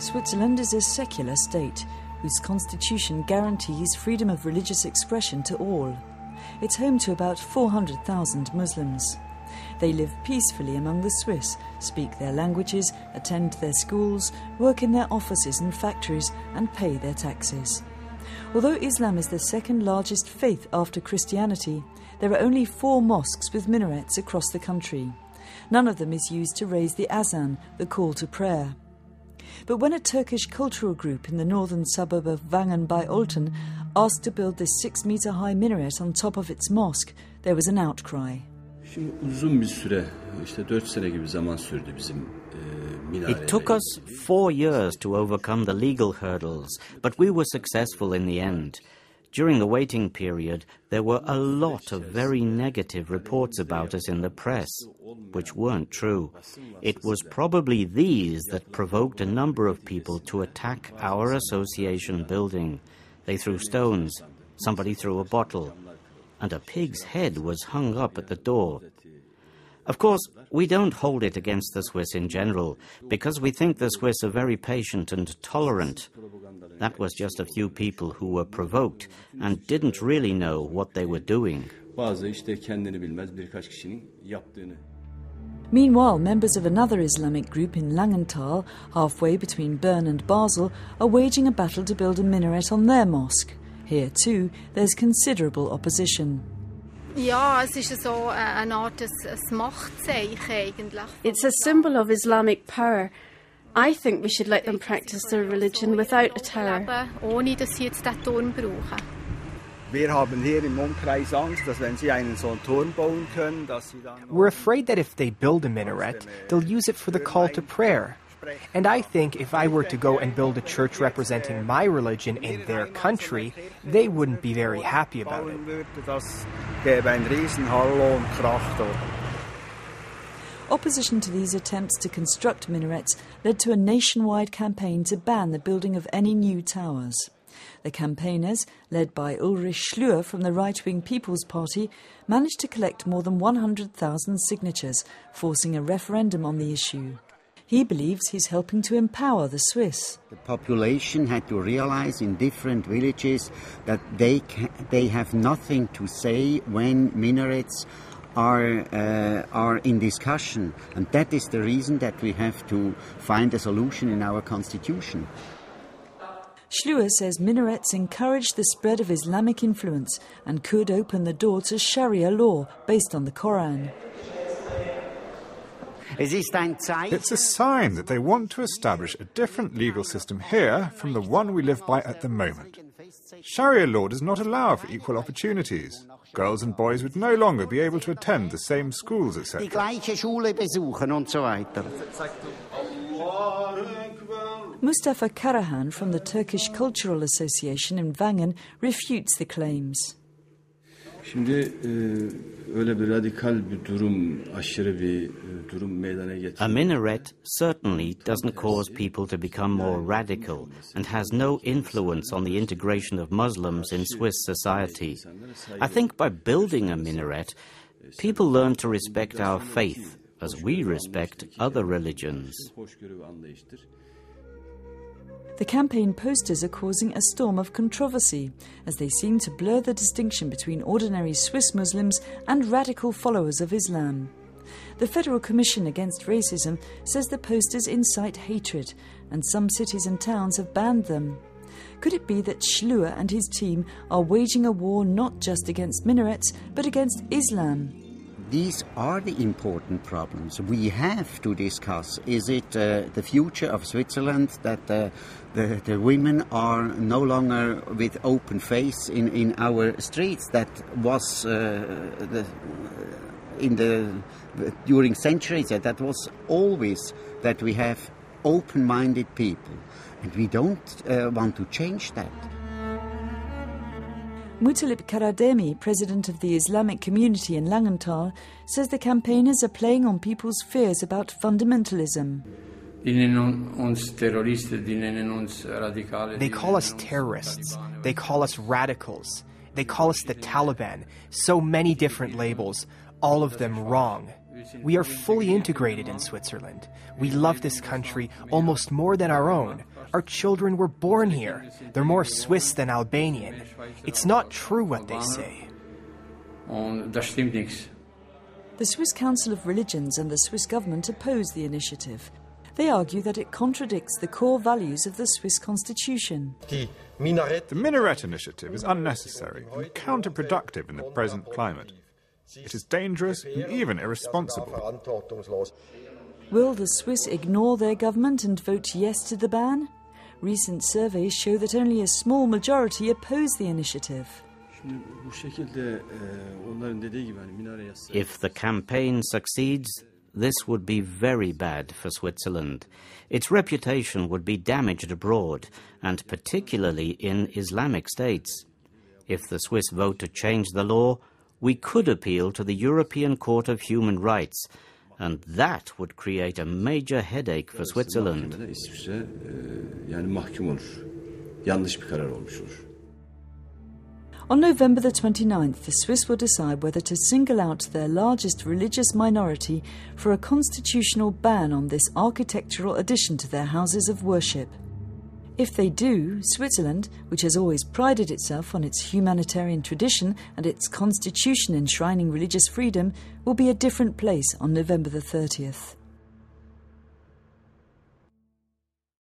Switzerland is a secular state whose constitution guarantees freedom of religious expression to all. It's home to about 400,000 Muslims. They live peacefully among the Swiss, speak their languages, attend their schools, work in their offices and factories, and pay their taxes. Although Islam is the second largest faith after Christianity, there are only 4 mosques with minarets across the country. None of them is used to raise the azan, the call to prayer. But when a Turkish cultural group in the northern suburb of Wanwangen by Olten asked to build this 6-metre-high minaret on top of its mosque, there was an outcry. It took us 4 years to overcome the legal hurdles, but we were successful in the end. During the waiting period, there were a lot of very negative reports about us in the press, which weren't true. It was probably these that provoked a number of people to attack our association building. They threw stones, somebody threw a bottle, and a pig's head was hung up at the door. Of course, we don't hold it against the Swiss in general, because we think the Swiss are very patient and tolerant. That was just a few people who were provoked and didn't really know what they were doing. Meanwhile, members of another Islamic group in Langenthal, halfway between Bern and Basel, are waging a battle to build a minaret on their mosque. Here, too, there's considerable opposition. It's a symbol of Islamic power. I think we should let them practice their religion without a tower. We're afraid that if they build a minaret, they'll use it for the call to prayer. And I think if I were to go and build a church representing my religion in their country, they wouldn't be very happy about it. Opposition to these attempts to construct minarets led to a nationwide campaign to ban the building of any new towers. The campaigners, led by Ulrich Schlür from the right-wing People's Party, managed to collect more than 100,000 signatures, forcing a referendum on the issue. He believes he's helping to empower the Swiss. The population had to realize in different villages that they have nothing to say when minarets are in discussion, and that is the reason that we have to find a solution in our constitution. Schlür says minarets encourage the spread of Islamic influence and could open the door to Sharia law based on the Koran. It's a sign that they want to establish a different legal system here from the one we live by at the moment. Sharia law does not allow for equal opportunities. Girls and boys would no longer be able to attend the same schools, etc. Mustafa Karahan from the Turkish Cultural Association in Wangen refutes the claims. A minaret certainly doesn't cause people to become more radical and has no influence on the integration of Muslims in Swiss society. I think by building a minaret, people learn to respect our faith as we respect other religions. The campaign posters are causing a storm of controversy, as they seem to blur the distinction between ordinary Swiss Muslims and radical followers of Islam. The Federal Commission Against Racism says the posters incite hatred, and some cities and towns have banned them. Could it be that Schlür and his team are waging a war not just against minarets, but against Islam? These are the important problems we have to discuss. Is it the future of Switzerland that the women are no longer with open face in our streets? That was during centuries. That was always that we have open-minded people, and we don't want to change that. Mutalip Karademi, president of the Islamic community in Langenthal, says the campaigners are playing on people's fears about fundamentalism. They call us terrorists. They call us radicals. They call us the Taliban. So many different labels, all of them wrong. We are fully integrated in Switzerland. We love this country almost more than our own. Our children were born here. They're more Swiss than Albanian. It's not true what they say. The Swiss Council of Religions and the Swiss government oppose the initiative. They argue that it contradicts the core values of the Swiss constitution. The Minaret initiative is unnecessary and counterproductive in the present climate. It is dangerous and even irresponsible. Will the Swiss ignore their government and vote yes to the ban? Recent surveys show that only a small majority oppose the initiative. If the campaign succeeds, this would be very bad for Switzerland. Its reputation would be damaged abroad, and particularly in Islamic states. If the Swiss vote to change the law, we could appeal to the European Court of Human Rights, and that would create a major headache for Switzerland. On November the 29th, the Swiss will decide whether to single out their largest religious minority for a constitutional ban on this architectural addition to their houses of worship. If they do, Switzerland, which has always prided itself on its humanitarian tradition and its constitution enshrining religious freedom, will be a different place on November the 30th.